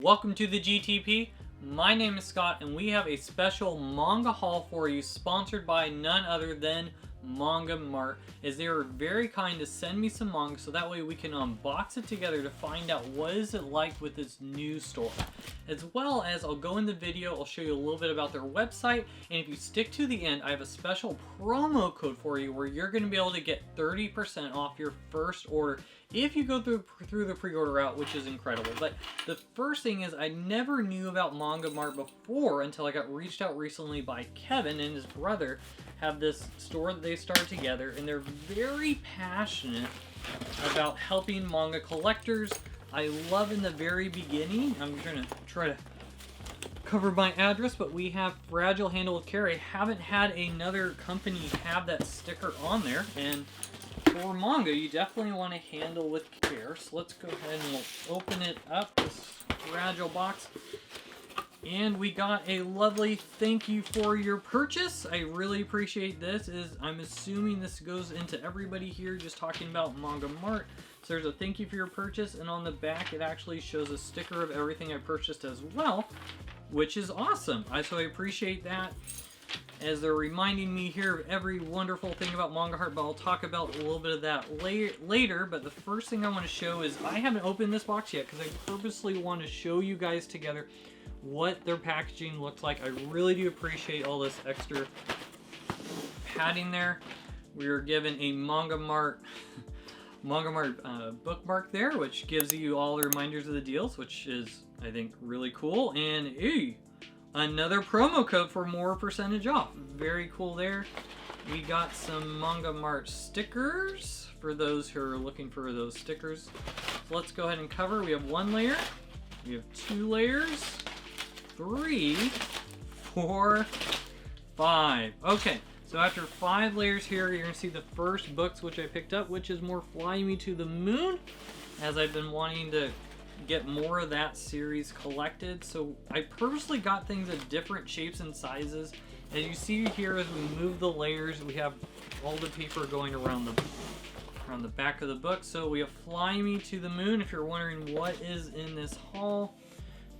Welcome to the GTP. My name is Scott and we have a special manga haul for you sponsored by none other than MangaMart, as they were very kind to send me some manga so that way we can unbox it together to find out what is it like with this new store. As well as I'll go in the video, I'll show you a little bit about their website, and if you stick to the end, I have a special promo code for you where you're going to be able to get 30% off your first order if you go through the pre-order route, which is incredible. But the first thing is, I never knew about MangaMart before until I got reached out recently by Kevin and his brother. Have this store that they started together, and they're very passionate about helping manga collectors. I love in the very beginning, I'm going to try to cover my address, but we have Fragile Handle with Care. I haven't had another company have that sticker on there, and for manga, you definitely want to handle with care. So let's go ahead and we'll open it up, this fragile box. And we got a lovely thank you for your purchase. I really appreciate this. I'm assuming this goes into everybody here just talking about MangaMart. So there's a thank you for your purchase, and on the back it actually shows a sticker of everything I purchased as well, which is awesome. So I appreciate that, as they're reminding me here of every wonderful thing about MangaMart, but I'll talk about a little bit of that later. But the first thing I want to show is, I haven't opened this box yet because I purposely want to show you guys together what their packaging looks like. I really do appreciate all this extra padding there. We are given a MangaMart bookmark there, which gives you all the reminders of the deals, which is, I think, really cool. And hey, another promo code for more percentage off. Very cool there. We got some MangaMart stickers for those who are looking for those stickers. So let's go ahead and cover. We have one layer, we have two layers, 3, 4, 5. Okay, so after 5 layers here, you're gonna see the first books which I picked up, which is more Fly Me to the Moon, as I've been wanting to get more of that series collected. So I purposely got things of different shapes and sizes. As you see here, as we move the layers, we have all the paper going around the back of the book. So we have Fly Me to the Moon. If you're wondering what is in this haul,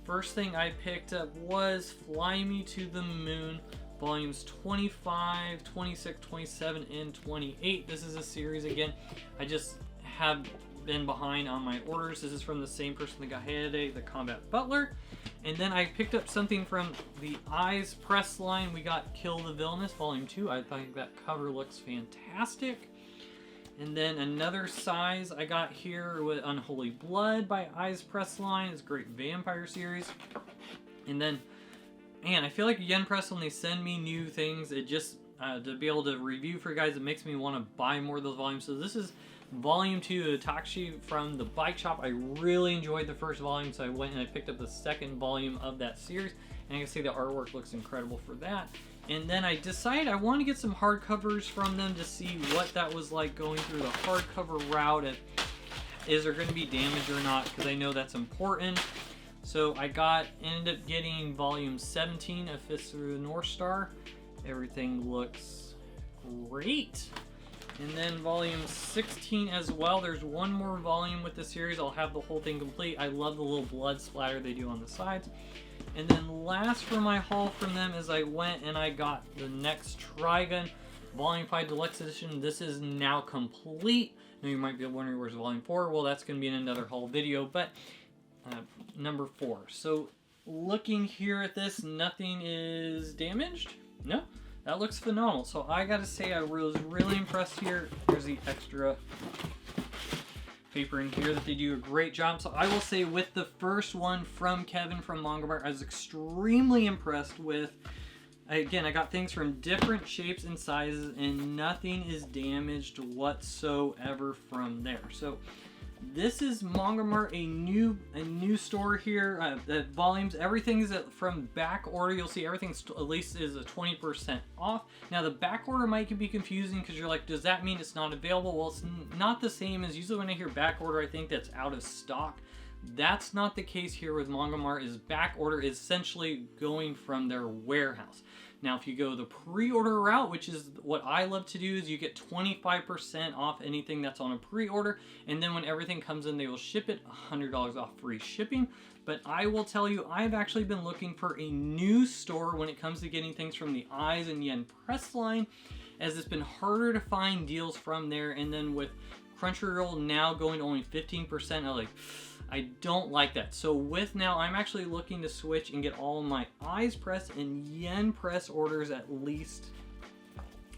first thing I picked up was Fly Me to the Moon, volumes 25, 26, 27, and 28. This is a series, again, I just have been behind on my orders. This is from the same person that got Hayate, the Combat Butler. And then I picked up something from the Eyes Press line. We got Kill the Villainous, volume 2. I think that cover looks fantastic. And then another size I got here with Unholy Blood by Eyes Press line. It's a great vampire series. And then, man, I feel like Yen Press, when they send me new things, it just, to be able to review for you guys, it makes me want to buy more of those volumes. So this is volume 2 of Takshi from the Bike Shop. I really enjoyed the first volume, so I went and I picked up the second volume of that series. And I can see the artwork looks incredible for that. And then I decided I want to get some hardcovers from them to see what that was like going through the hardcover route. And is there going to be damage or not? Because I know that's important. So I ended up getting volume 17 of Fist Through the North Star. Everything looks great. And then volume 16 as well. There's one more volume with the series. I'll have the whole thing complete. I love the little blood splatter they do on the sides. And then last for my haul from them is I went and I got the next Trigun Volume 5 Deluxe Edition. This is now complete. Now you might be wondering, where's Volume 4? Well, that's going to be in another haul video, but number 4. So looking here at this, nothing is damaged. No, that looks phenomenal. So I got to say, I was really impressed here. There's the extra paper in here that they do a great job. So I will say, with the first one from Kevin from MangaMart, I was extremely impressed with. Again, I got things from different shapes and sizes, and nothing is damaged whatsoever from there. So this is MangaMart, a new store here. The volumes, everything is from back order. You'll see everything at least is a 20% off. Now the back order might be confusing because you're like, does that mean it's not available? Well, it's not the same as usually when I hear back order, I think that's out of stock. That's not the case here with MangaMart. Is back order is essentially going from their warehouse. Now, if you go the pre-order route, which is what I love to do, is you get 25% off anything that's on a pre-order, and then when everything comes in, they will ship it $100 off free shipping. But I will tell you, I've actually been looking for a new store when it comes to getting things from the Eyes and Yen press line, as it's been harder to find deals from there. And then with Crunchyroll now going to only 15%, I don't like that. So with now, I'm actually looking to switch and get all my Eyes Press and Yen Press orders at least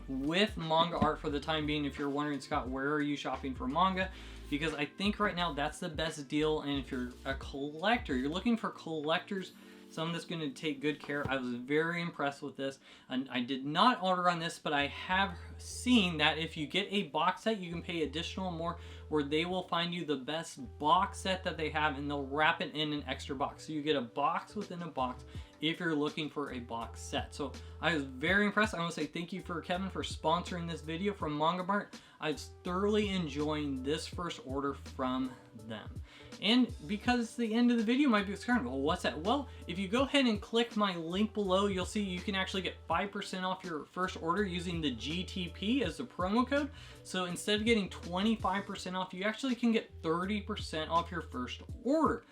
with MangaMart for the time being. If you're wondering, Scott, where are you shopping for manga? Because I think right now that's the best deal. And if you're a collector, you're looking for collectors, someone that's going to take good care. I was very impressed with this. And I did not order on this, but I have seen that if you get a box set, you can pay additional more, where they will find you the best box set that they have and they'll wrap it in an extra box. So you get a box within a box if you're looking for a box set. So I was very impressed. I want to say thank you for Kevin for sponsoring this video from MangaMart. I was thoroughly enjoying this first order from them. And because it's the end of the video, you might be concerned, well, what's that? Well, if you go ahead and click my link below, you'll see you can actually get 5% off your first order using the GTP as the promo code. So instead of getting 25% off, you actually can get 30% off your first order.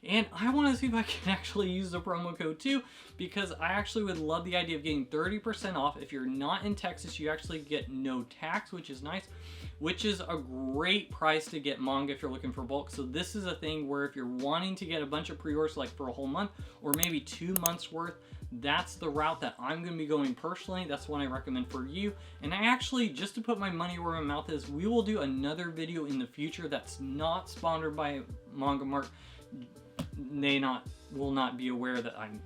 And I want to see if I can actually use the promo code too, because I actually would love the idea of getting 30% off. If you're not in Texas, you actually get no tax, which is nice, which is a great price to get manga if you're looking for bulk. So this is a thing where if you're wanting to get a bunch of pre-orders like for a whole month or maybe 2 months worth, that's the route that I'm going to be going personally. That's what I recommend for you. And I actually, just to put my money where my mouth is, we will do another video in the future that's not sponsored by MangaMart. They will not be aware that I'm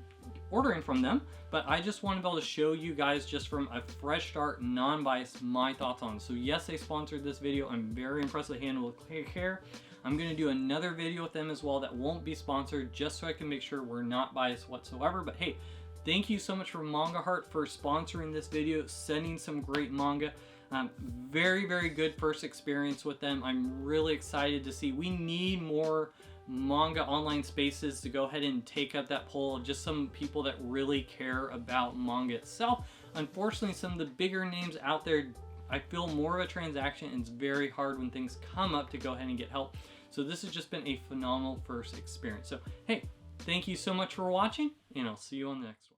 ordering from them, but I just want to be able to show you guys just from a fresh start, non-biased, my thoughts on it. So yes, they sponsored this video. I'm very impressed with handle care. I'm going to do another video with them as well that won't be sponsored, just so I can make sure we're not biased whatsoever. But hey, thank you so much for MangaMart for sponsoring this video, sending some great manga. Very, very good first experience with them. I'm really excited to see. We need more manga online spaces to go ahead and take up that poll of just some people that really care about manga itself. Unfortunately, some of the bigger names out there, I feel more of a transaction, and it's very hard when things come up to go ahead and get help. So this has just been a phenomenal first experience. So hey, thank you so much for watching, and I'll see you on the next one.